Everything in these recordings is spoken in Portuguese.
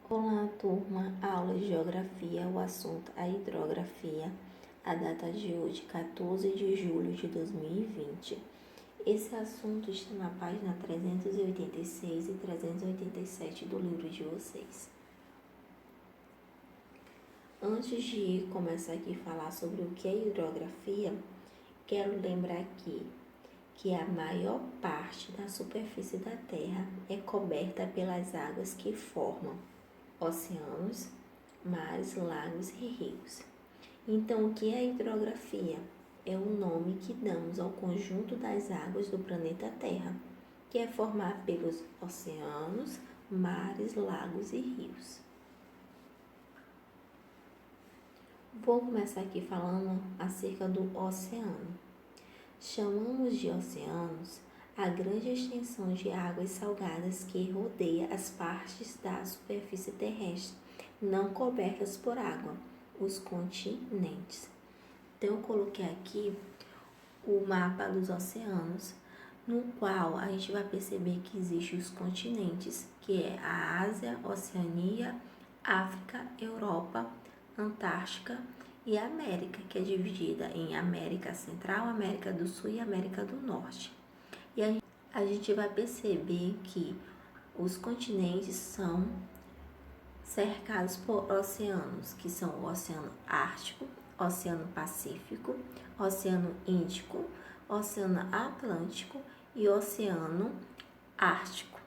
Olá, turma. Aula de Geografia, o assunto a hidrografia. A data de hoje, 14 de julho de 2020. Esse assunto está na página 386 e 387 do livro de vocês. Antes de começar aqui a falar sobre o que é hidrografia, quero lembrar aqui que a maior parte da superfície da Terra é coberta pelas águas que formam oceanos, mares, lagos e rios. Então, o que é hidrografia? É o nome que damos ao conjunto das águas do planeta Terra, que é formado pelos oceanos, mares, lagos e rios. Vou começar aqui falando acerca do oceano. Chamamos de oceanos a grande extensão de águas salgadas que rodeia as partes da superfície terrestre não cobertas por água, os continentes. Então, eu coloquei aqui o mapa dos oceanos, no qual a gente vai perceber que existem os continentes, que é a Ásia, Oceania, África, Europa, Antártica e a América, que é dividida em América Central, América do Sul e América do Norte. E a gente vai perceber que os continentes são cercados por oceanos, que são o Oceano Ártico, Oceano Pacífico, Oceano Índico, Oceano Atlântico e Oceano Ártico.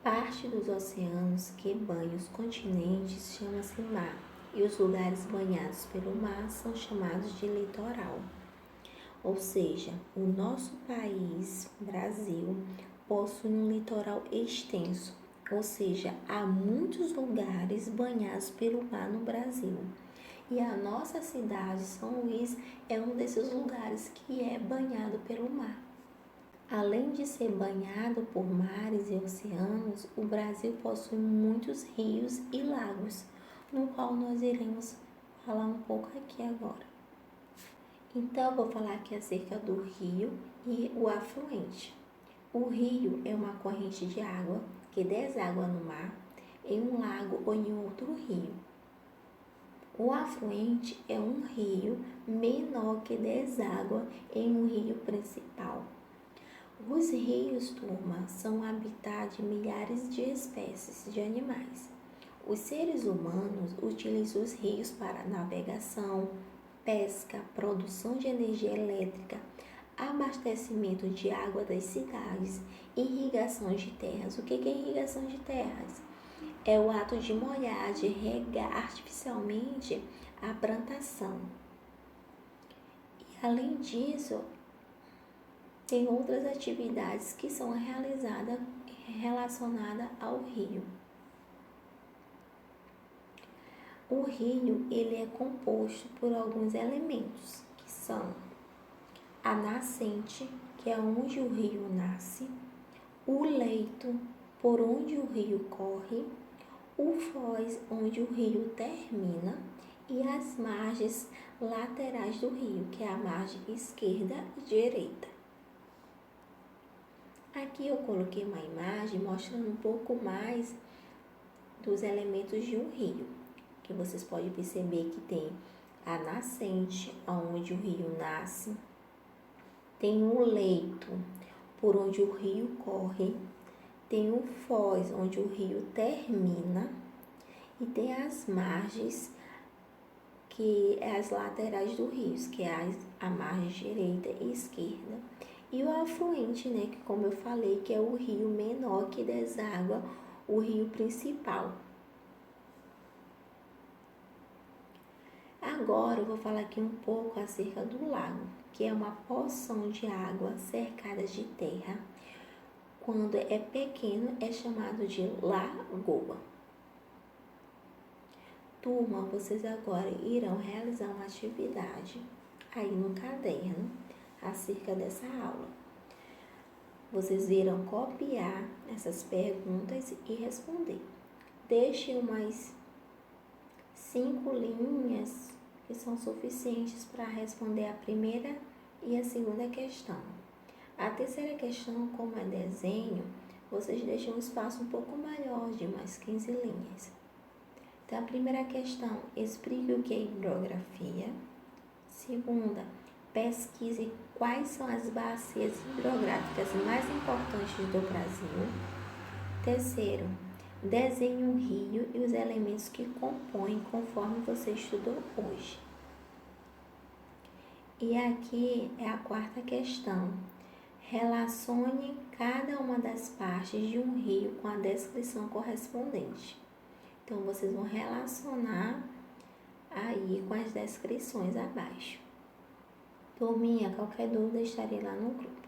Parte dos oceanos que banham os continentes chama-se mar, e os lugares banhados pelo mar são chamados de litoral. Ou seja, o nosso país, Brasil, possui um litoral extenso, ou seja, há muitos lugares banhados pelo mar no Brasil. E a nossa cidade, São Luís, é um desses lugares que é banhado pelo mar. Além de ser banhado por mares e oceanos, o Brasil possui muitos rios e lagos, no qual nós iremos falar um pouco aqui agora. Então, eu vou falar aqui acerca do rio e o afluente. O rio é uma corrente de água que deságua no mar, em um lago ou em outro rio. O afluente é um rio menor que deságua em um rio principal. Os rios, turma, são habitat de milhares de espécies de animais. Os seres humanos utilizam os rios para navegação, pesca, produção de energia elétrica, abastecimento de água das cidades, irrigação de terras. O que é irrigação de terras? É o ato de molhar, de regar artificialmente a plantação. E além disso, tem outras atividades que são realizadas relacionadas ao rio. O rio, ele é composto por alguns elementos, que são a nascente, que é onde o rio nasce, o leito, por onde o rio corre, o foz, onde o rio termina, e as margens laterais do rio, que é a margem esquerda e direita. Aqui eu coloquei uma imagem mostrando um pouco mais dos elementos de um rio, que vocês podem perceber que tem a nascente, onde o rio nasce, tem o leito, por onde o rio corre, tem o foz, onde o rio termina, e tem as margens, que é as laterais do rio, que é a margem direita e esquerda. E o afluente, né, que como eu falei, que é o rio menor que deságua o rio principal. Agora eu vou falar aqui um pouco acerca do lago, que é uma porção de água cercada de terra. Quando é pequeno, é chamado de lagoa. Turma, vocês agora irão realizar uma atividade aí no caderno acerca dessa aula. Vocês irão copiar essas perguntas e responder. Deixe umas 5 linhas que são suficientes para responder a primeira e a segunda questão. A terceira questão, como é desenho, vocês deixam um espaço um pouco maior, de mais 15 linhas. Então, a primeira questão, explique o que é hidrografia. Segunda, pesquise quais são as bacias hidrográficas mais importantes do Brasil. Terceiro, desenhe um rio e os elementos que compõem conforme você estudou hoje. E aqui é a quarta questão. Relacione cada uma das partes de um rio com a descrição correspondente. Então, vocês vão relacionar aí com as descrições abaixo. Turminha, qualquer dúvida estarei lá no grupo.